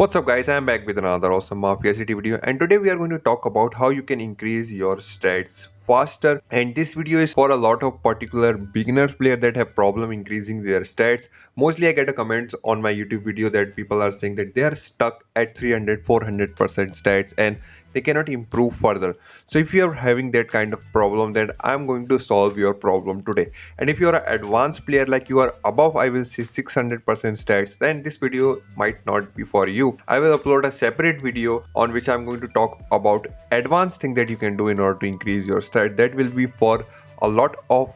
What's up guys, I am back with another awesome Mafia City video, and today we are going to talk about how you can increase your stats faster. And this video is for a lot of particular beginner players that have problem increasing their stats. Mostly I get a comments on my YouTube video that people are saying that they are stuck at 300-400% stats and they cannot improve further. So if you are having that kind of problem, then I'm going to solve your problem today. And if you are an advanced player, like you are above, I will say 600% stats, then this video might not be for you. I will upload a separate video on which I'm going to talk about advanced thing that you can do in order to increase your stat. That will be for a lot of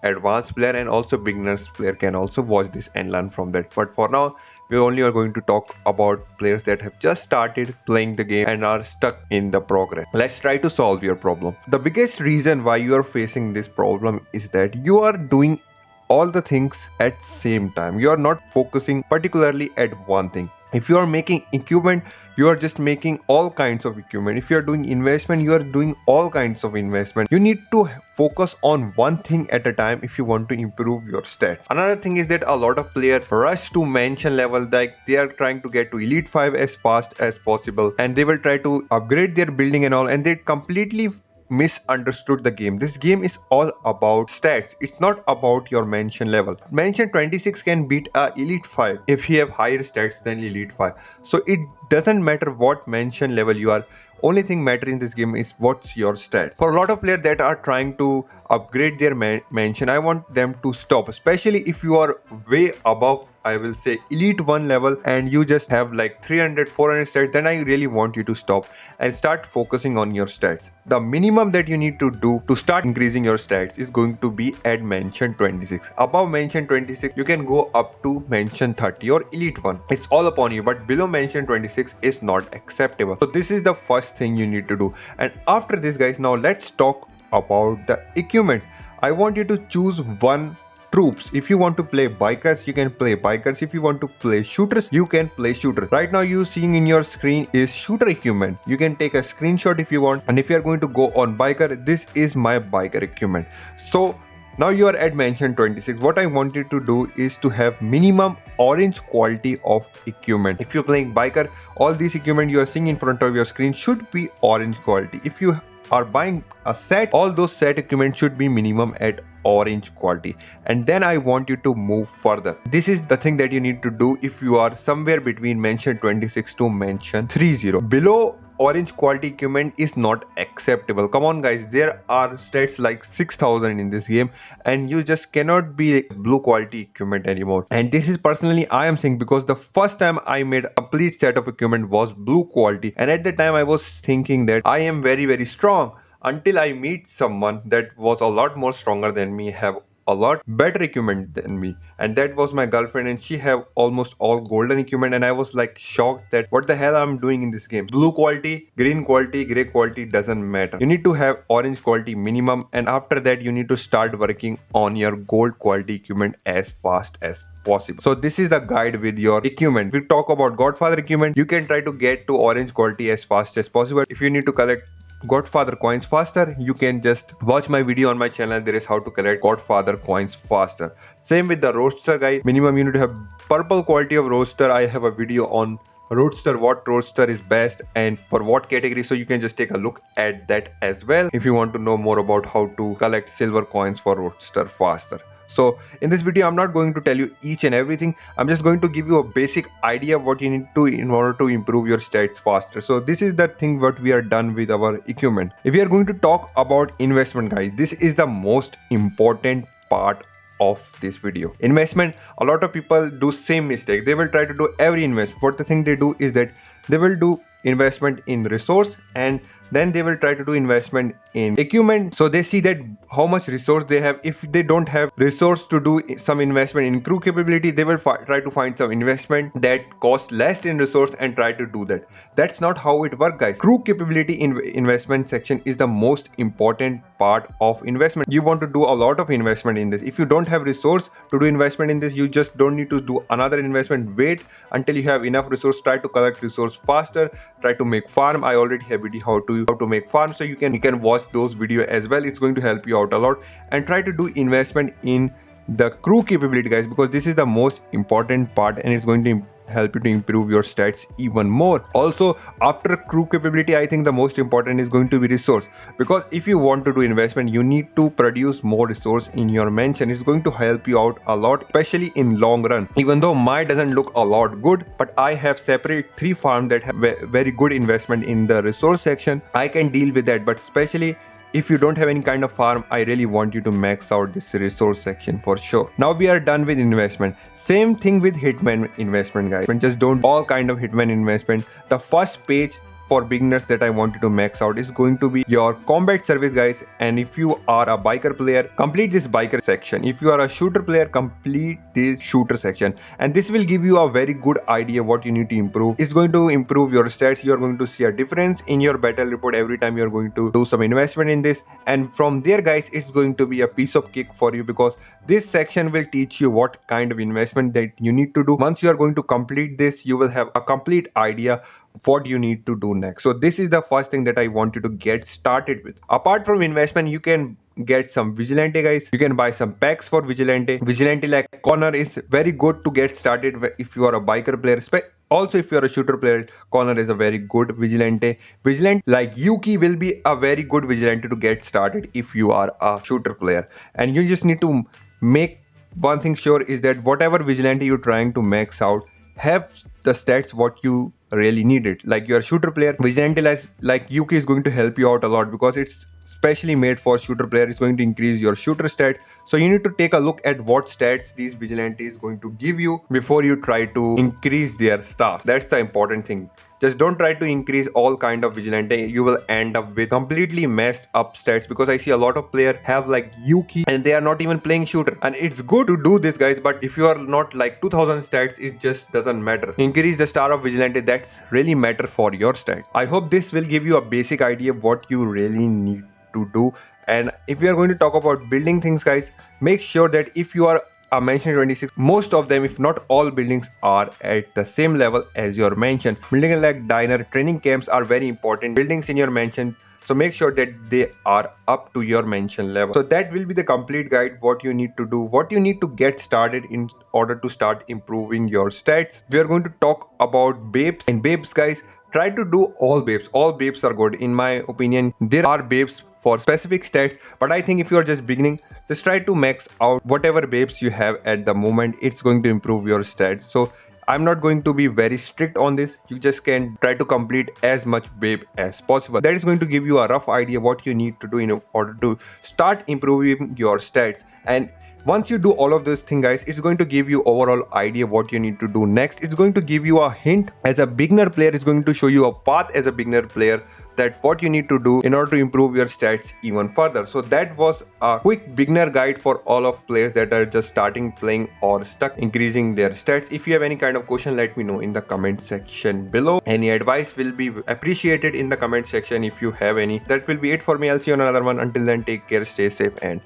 advanced player, and also beginners player can also watch this and learn from that. But for now, we only are going to talk about players that have just started playing the game and are stuck in the progress. Let's try to solve your problem. The biggest reason why you are facing this problem is that you are doing all the things at same time. You are not focusing particularly at one thing. If you are making equipment, you are just making all kinds of equipment. If you are doing investment, you are doing all kinds of investment. You need to focus on one thing at a time if you want to improve your stats. Another thing is that a lot of players rush to mansion level, like they are trying to get to elite 5 as fast as possible, and they will try to upgrade their building and all, and they completely misunderstood the game. This game is all about stats. It's not about your mansion level. Mansion 26 can beat a elite 5 if he have higher stats than elite 5. So it doesn't matter what mansion level you are. Only thing matter in this game is what's your stats. For a lot of players that are trying to upgrade their mansion, I want them to stop, especially if you are way above, I will say, elite 1 level, and you just have like 300-400 stats. Then I really want you to stop and start focusing on your stats. The minimum that you need to do to start increasing your stats is going to be at mansion 26. Above mansion 26, you can go up to mansion 30 or elite 1. It's all upon you, but below mansion 26 is not acceptable. So this is the first thing you need to do. And after this, guys, now let's talk about the equipment. I want you to choose one troops. If you want to play bikers, you can play bikers. If you want to play shooters, you can play shooters. Right now you seeing in your screen is shooter equipment. You can take a screenshot if you want, and if you are going to go on biker, this is my biker equipment. So now you are at mansion 26. What I want you to do is to have minimum orange quality of equipment. If you're playing biker, all these equipment you are seeing in front of your screen should be orange quality. If you are buying a set, all those set equipment should be minimum at orange quality. And then I want you to move further. This is the thing that you need to do if you are somewhere between mansion 26 to mansion 30. Below orange quality equipment is not acceptable. Come on guys, there are stats like 6000 in this game, and you just cannot be blue quality equipment anymore. And this is personally I am saying because the first time I made a complete set of equipment was blue quality, and at the time I was thinking that I am very strong, until I meet someone that was a lot more stronger than me, have a lot better equipment than me, and that was my girlfriend, and she have almost all golden equipment. And I was like shocked that what the hell I'm doing in this game. Blue quality, green quality, gray quality doesn't matter. You need to have orange quality minimum, and after that you need to start working on your gold quality equipment as fast as possible. So this is the guide with your equipment. We talk about Godfather equipment. You can try to get to orange quality as fast as possible. If you need to collect Godfather coins faster, you can just watch my video on my channel. There is how to collect Godfather coins faster. Same with the roadster guy. Minimum you need to have purple quality of roadster. I have a video on roadster, what roadster is best and for what category, so you can just take a look at that as well if you want to know more about how to collect silver coins for roadster faster. So in this video, I'm not going to tell you each and everything. I'm just going to give you a basic idea of what you need to in order to improve your stats faster. So this is the thing what we are done with our equipment. If we are going to talk about investment, guys, this is the most important part of this video. Investment, a lot of people do same mistake. They will try to do every investment. What the thing they do is that they will do investment in resource, and then they will try to do investment in equipment. So they see that how much resource they have. If they don't have resource to do some investment in crew capability, they will try to find some investment that costs less in resource and try to do that. That's not how it works, guys. Crew capability investment section is the most important part of investment. You want to do a lot of investment in this. If you don't have resource to do investment in this, you just don't need to do another investment. Wait until you have enough resource. Try to collect resource faster. Try to make farm. I already have video how to make farm, so you can watch those video as well. It's going to help you out a lot. And try to do investment in the crew capability, guys, because this is the most important part, and it's going to help you to improve your stats even more. Also, after crew capability, I think the most important is going to be resource, because if you want to do investment, you need to produce more resource in your mansion. It's going to help you out a lot, especially in long run. Even though mine doesn't look a lot good, but I have separate 3 farms that have very good investment in the resource section. I can deal with that, but especially if you don't have any kind of farm, I really want you to max out this resource section for sure. Now we are done with investment. Same thing with hitman investment, guys. Just don't all kind of hitman investment. The first page for beginners that I wanted to max out is going to be your combat service, guys. And if you are a biker player, complete this biker section. If you are a shooter player, complete this shooter section, and this will give you a very good idea what you need to improve. It's going to improve your stats. You are going to see a difference in your battle report every time you are going to do some investment in this, and from there, guys, it's going to be a piece of cake for you, because this section will teach you what kind of investment that you need to do. Once you are going to complete this, you will have a complete idea what you need to do next. So this is the first thing that I want you to get started with. Apart from investment, you can get some vigilante, guys. You can buy some packs for vigilante. Vigilante like corner is very good to get started if you are a biker player. Also, if you are a shooter player, corner is a very good vigilante. Vigilante like Yuki will be a very good vigilante to get started if you are a shooter player. And you just need to make one thing sure is that whatever vigilante you're trying to max out have the stats what you really need it. Like your shooter player, vigilante like Yuki is going to help you out a lot, because it's specially made for shooter player. It's going to increase your shooter stats. So you need to take a look at what stats these vigilante is going to give you before you try to increase their staff. That's the important thing. Just don't try to increase all kind of vigilante. You will end up with completely messed up stats, because I see a lot of players have like Yuki and they are not even playing shooter. And it's good to do this, guys, but if you are not like 2000 stats, it just doesn't matter. Increase the star of vigilante. That's really matter for your stat. I hope this will give you a basic idea of what you really need to do. And if we are going to talk about building things, guys, make sure that if you are a mansion 26, most of them, if not all buildings, are at the same level as your mansion. Buildings like diner, training camps are very important buildings in your mansion, so make sure that they are up to your mansion level. So that will be the complete guide what you need to do, what you need to get started in order to start improving your stats. We are going to talk about babes, and babes, guys, try to do all babes. All babes are good in my opinion. There are babes for specific stats, but I think if you are just beginning, just try to max out whatever babes you have at the moment. It's going to improve your stats. So I'm not going to be very strict on this. You just can try to complete as much babe as possible. That is going to give you a rough idea what you need to do in order to start improving your stats. And once you do all of those things, guys, it's going to give you overall idea what you need to do next. It's going to give you a hint as a beginner player. It's going to show you a path as a beginner player that what you need to do in order to improve your stats even further. So that was a quick beginner guide for all of players that are just starting playing or stuck increasing their stats. If you have any kind of question, let me know in the comment section below. Any advice will be appreciated in the comment section if you have any. That will be it for me. I'll see you on another one. Until then, take care, stay safe, and